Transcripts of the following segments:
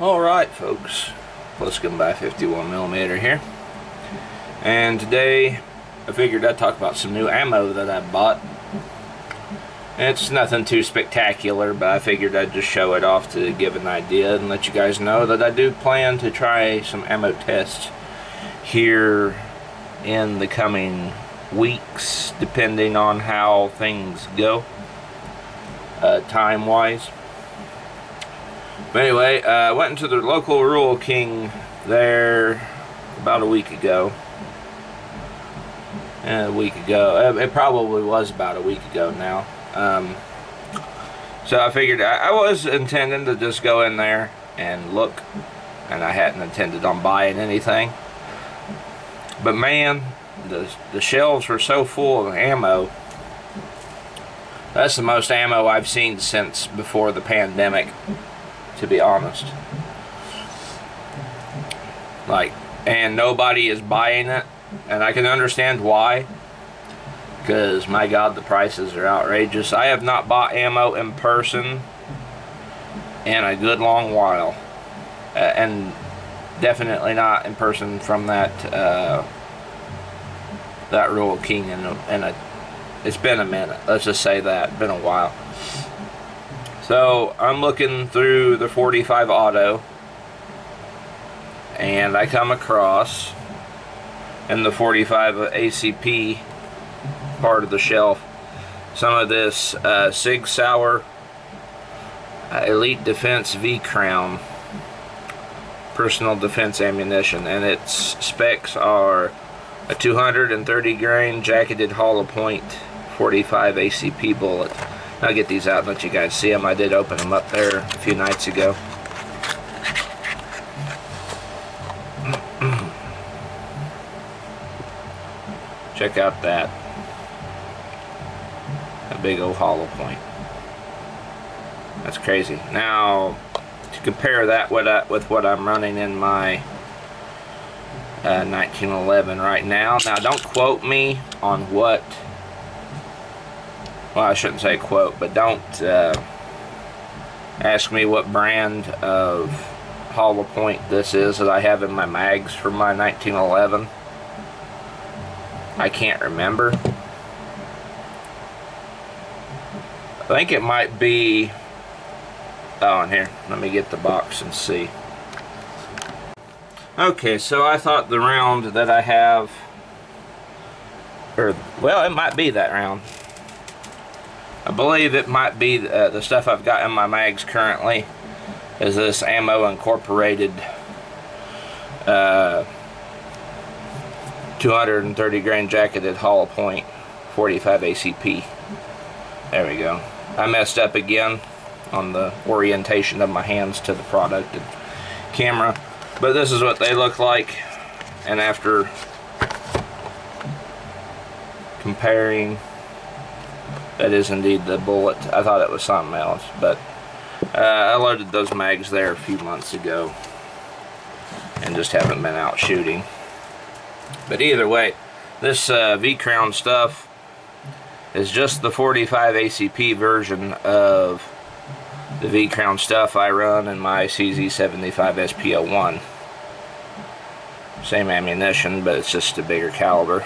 Alright folks, let's go by 51mm here, and today I figured I'd talk about some new ammo that I bought. It's nothing too spectacular, but I figured I'd just show it off to give an idea and let you guys know that I do plan to try some ammo tests here in the coming weeks, depending on how things go time wise. But anyway, I went into the local Rural King there about a week ago. It probably was about a week ago now. So I figured I was intending to just go in there and look, and I hadn't intended on buying anything. But man, the shelves were so full of ammo. That's the most ammo I've seen since before the pandemic, to be honest. And nobody is buying it, and I can understand why, because my god, the prices are outrageous. I have not bought ammo in person in a good long while, and definitely not in person from that Rural King it's been a minute. Let's just say that, been a while. So I'm looking through the 45 auto, and I come across in the 45 ACP part of the shelf some of this Sig Sauer Elite Defense V-Crown personal defense ammunition, and its specs are a 230 grain jacketed hollow point 45 ACP bullet. I'll get these out and let you guys see them. I did open them up there a few nights ago. Check out that. A big old hollow point. That's crazy. Now, to compare that with what I'm running in my 1911 right now. Now, don't quote me on what... Well, I shouldn't say quote, but don't ask me what brand of hollow point this is that I have in my mags for my 1911. I can't remember. I think it might be... Oh, in here. Let me get the box and see. Okay, so I thought the round that I have... well, it might be that round. I believe it might be the stuff I've got in my mags currently is this Ammo Incorporated 230 grain jacketed hollow point 45 ACP. There we go. I messed up again on the orientation of my hands to the product and camera, but this is what they look like, and after comparing, that is indeed the bullet. I thought it was something else, but I loaded those mags there a few months ago and just haven't been out shooting. But either way, this V-Crown stuff is just the 45 ACP version of the V-Crown stuff I run in my CZ75 SP01. Same ammunition, but it's just a bigger caliber.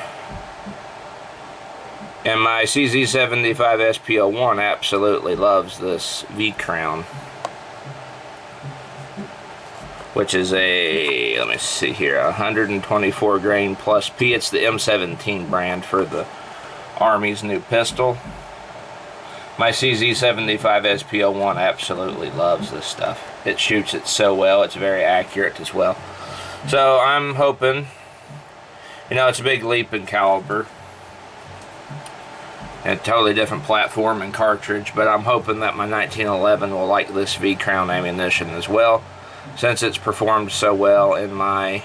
And my CZ75 SP01 absolutely loves this V-Crown, which is a, let me see here, 124 grain plus P. It's the M17 brand for the Army's new pistol. My CZ75 SP01 absolutely loves this stuff. It shoots it so well. It's very accurate as well. So I'm hoping, you know, it's a big leap in caliber and a totally different platform and cartridge, but I'm hoping that my 1911 will like this V-Crown ammunition as well, since it's performed so well in my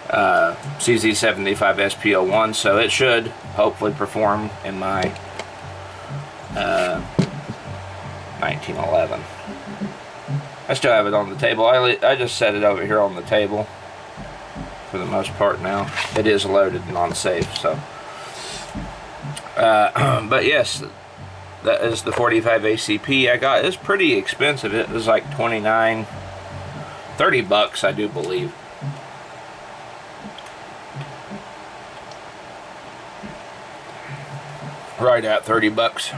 CZ75 SP01, so it should hopefully perform in my 1911. I still have it on the table. I just set it over here on the table for the most part now. It is loaded and on safe, so... but yes, that is the 45 ACP I got. It's pretty expensive. It was like $29 30 bucks, I do believe. Right at 30 bucks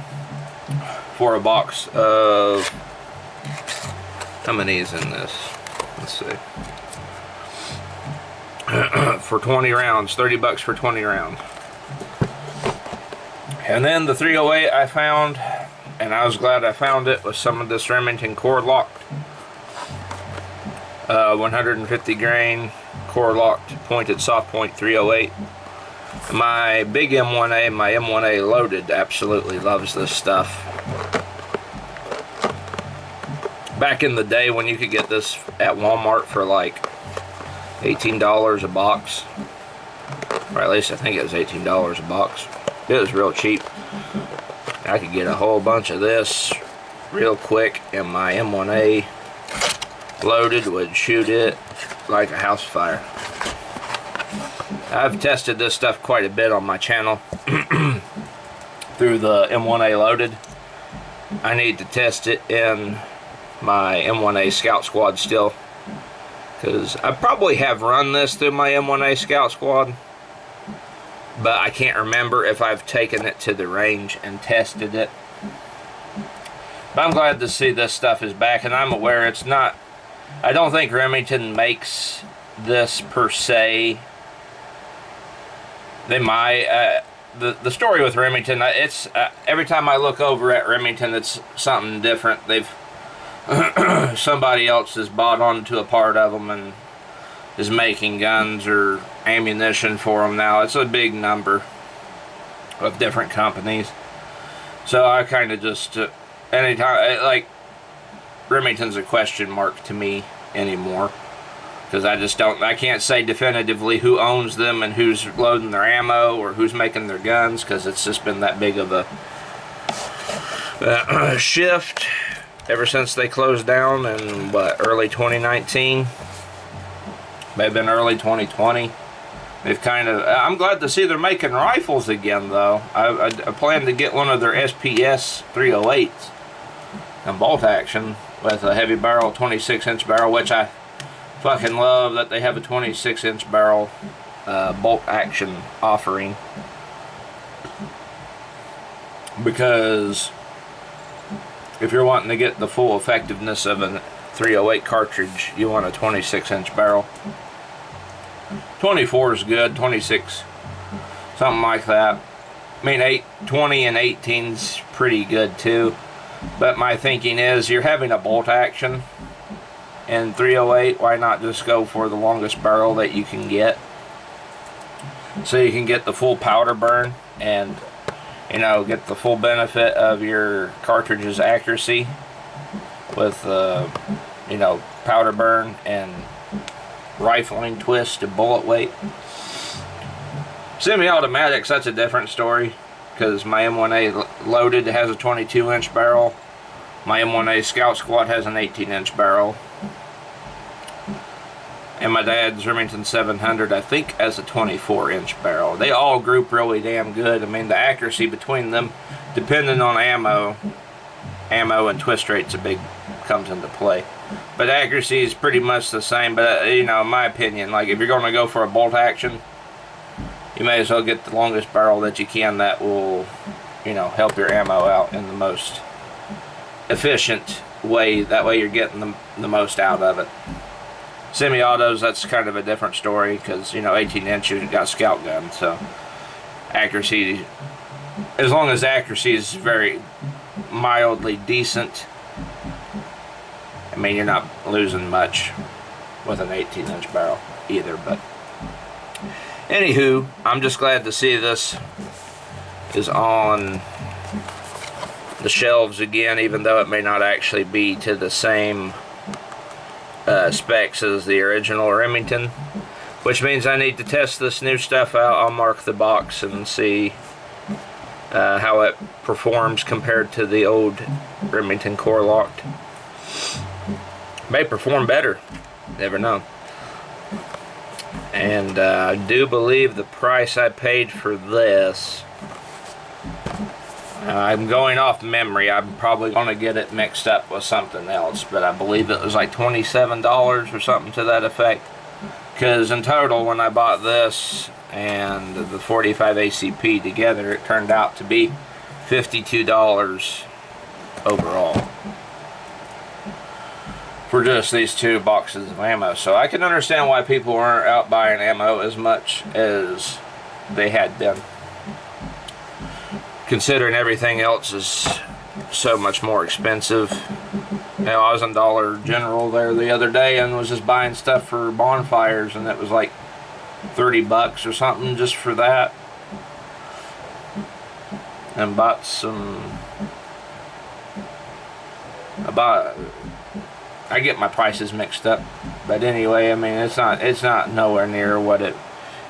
for a box of, how many is in this? Let's see. For 20 rounds, 30 bucks for 20 rounds. And then the 308 I found, and I was glad I found it, was some of this Remington core locked. 150 grain core locked pointed soft point 308. My big M1A, my M1A loaded, absolutely loves this stuff. Back in the day when you could get this at Walmart for like $18 a box, or at least I think it was $18 a box. It was real cheap. I could get a whole bunch of this real quick, and my M1A loaded would shoot it like a house fire. I've tested this stuff quite a bit on my channel through the M1A loaded. I need to test it in my M1A Scout Squad still, because I probably have run this through my M1A Scout Squad, but I can't remember if I've taken it to the range and tested it. But I'm glad to see this stuff is back, and I'm aware it's not, I don't think Remington makes this per se. They might. The story with Remington, it's every time I look over at Remington, it's something different. They've somebody else has bought onto a part of them and is making guns or ammunition for them now. It's a big number of different companies. So I kind of just anytime, like, Remington's a question mark to me anymore, because I can't say definitively who owns them and who's loading their ammo or who's making their guns, because it's just been that big of a shift ever since they closed down in, what, early 2019? Maybe in early 2020. They've kind of, I'm glad to see they're making rifles again, though. I plan to get one of their SPS 308s and bolt action with a heavy barrel, 26-inch barrel, which I fucking love that they have a 26-inch barrel bolt action offering, because if you're wanting to get the full effectiveness of a 308 cartridge, you want a 26-inch barrel. 24 is good, 26, something like that. I mean, 20 and 18's pretty good too, but my thinking is, you're having a bolt action in 308, why not just go for the longest barrel that you can get, so you can get the full powder burn and, you know, get the full benefit of your cartridge's accuracy with you know, powder burn and rifling twist and bullet weight. Semi-automatics, that's a different story, because my M1A loaded has a 22-inch barrel. My M1A Scout Squad has an 18-inch barrel. And my dad's Remington 700, I think, has a 24-inch barrel. They all group really damn good. I mean, the accuracy between them, depending on ammo and twist rates, comes into play. But accuracy is pretty much the same. But you know, in my opinion, like, if you're going to go for a bolt action, you may as well get the longest barrel that you can. That will, you know, help your ammo out in the most efficient way. That way you're getting the most out of it. Semi-autos, that's kind of a different story, because, you know, 18-inch, you've got a scout gun, so accuracy, as long as accuracy is very mildly decent, I mean, you're not losing much with an 18-inch barrel either. But anywho, I'm just glad to see this is on the shelves again, even though it may not actually be to the same specs as the original Remington, which means I need to test this new stuff out. I'll mark the box and see how it performs compared to the old Remington core locked. May perform better, never know. And I do believe the price I paid for this I'm going off memory. I'm probably going to get it mixed up with something else, but I believe it was like $27 or something to that effect. Because in total, when I bought this and the 45 ACP together, it turned out to be $52 overall for just these 2 boxes of ammo. So I can understand why people aren't out buying ammo as much as they had been, considering everything else is so much more expensive. You know, I was in Dollar General there the other day and was just buying stuff for bonfires, and it was like 30 bucks or something just for that. And bought some, I get my prices mixed up, but anyway, I mean, it's not nowhere near what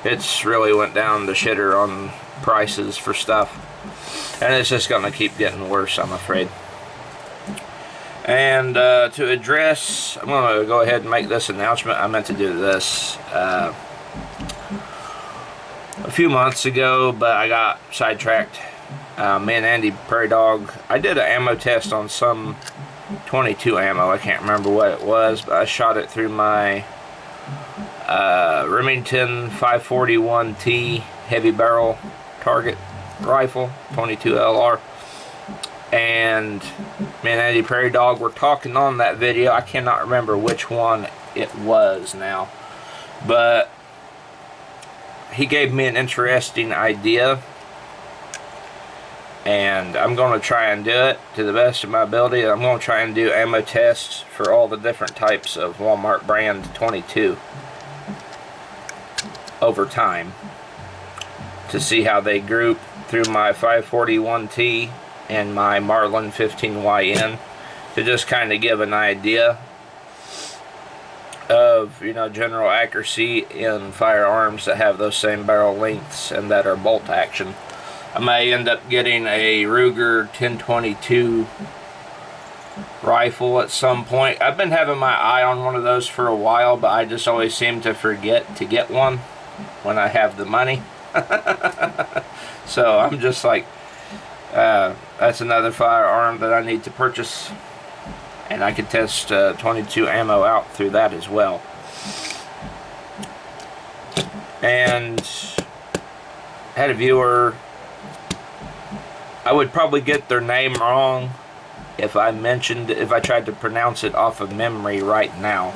it's really went down the shitter on prices for stuff, and it's just gonna keep getting worse, I'm afraid. And to address, I'm gonna go ahead and make this announcement. I meant to do this a few months ago, but I got sidetracked. Me and Andy Prairie Dog, I did an ammo test on some 22 ammo. I can't remember what it was, but I shot it through my Remington 541T heavy barrel target rifle, 22 LR. And me and Andy Prairie Dog were talking on that video. I cannot remember which one it was now, but he gave me an interesting idea, and I'm going to try and do it to the best of my ability. I'm going to try and do ammo tests for all the different types of Walmart brand 22 over time to see how they group through my 541T and my Marlin 15YN, to just kind of give an idea of, you know, general accuracy in firearms that have those same barrel lengths and that are bolt action. I may end up getting a Ruger 1022 rifle at some point. I've been having my eye on one of those for a while, but I just always seem to forget to get one when I have the money. So I'm just like, that's another firearm that I need to purchase, and I could test 22 ammo out through that as well. And had a viewer, I would probably get their name wrong if I tried to pronounce it off of memory right now,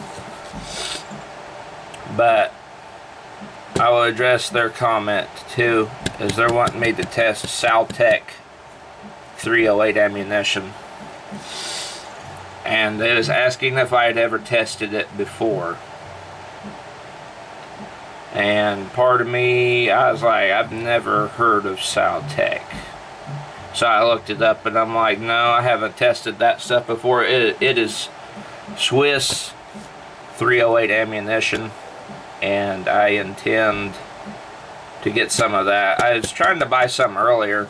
but I will address their comment too, as they're wanting me to test Saltec 308 ammunition, and they was asking if I had ever tested it before. And part of me, I was like, I've never heard of Saltec. So I looked it up, and I'm like, no, I haven't tested that stuff before. It is Swiss 308 ammunition, and I intend to get some of that. I was trying to buy some earlier.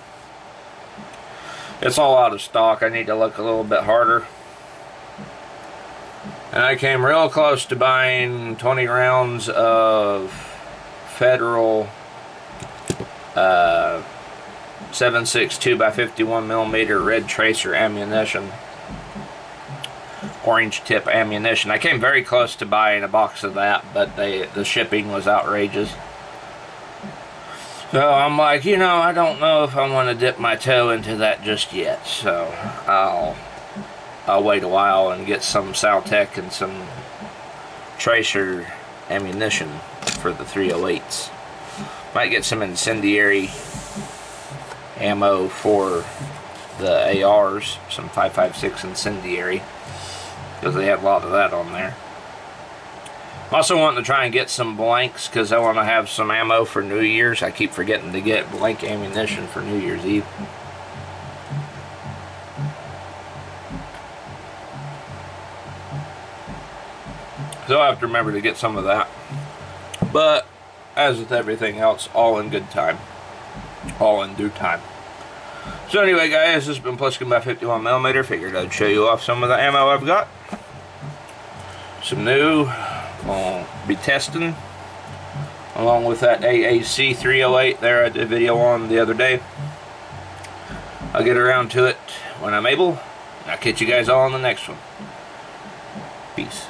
It's all out of stock. I need to look a little bit harder. And I came real close to buying 20 rounds of Federal 7.62 by 51 millimeter red tracer ammunition, orange tip ammunition. I came very close to buying a box of that, but the shipping was outrageous. So I'm like, you know, I don't know if I want to dip my toe into that just yet. So I'll wait a while and get some Saltec and some tracer ammunition for the 308s. Might get some incendiary ammo for the ARs, some 5.56 incendiary, because they have a lot of that on there. I'm also wanting to try and get some blanks, because I want to have some ammo for New Year's. I keep forgetting to get blank ammunition for New Year's Eve. So I have to remember to get some of that. But as with everything else, all in good time. All in due time. So anyway, guys, this has been Pliskin by 51mm. Figured I'd show you off some of the ammo I've got. Some new I'll be testing, along with that AAC 308 there I did a video on the other day. I'll get around to it when I'm able. I'll catch you guys all on the next one. Peace.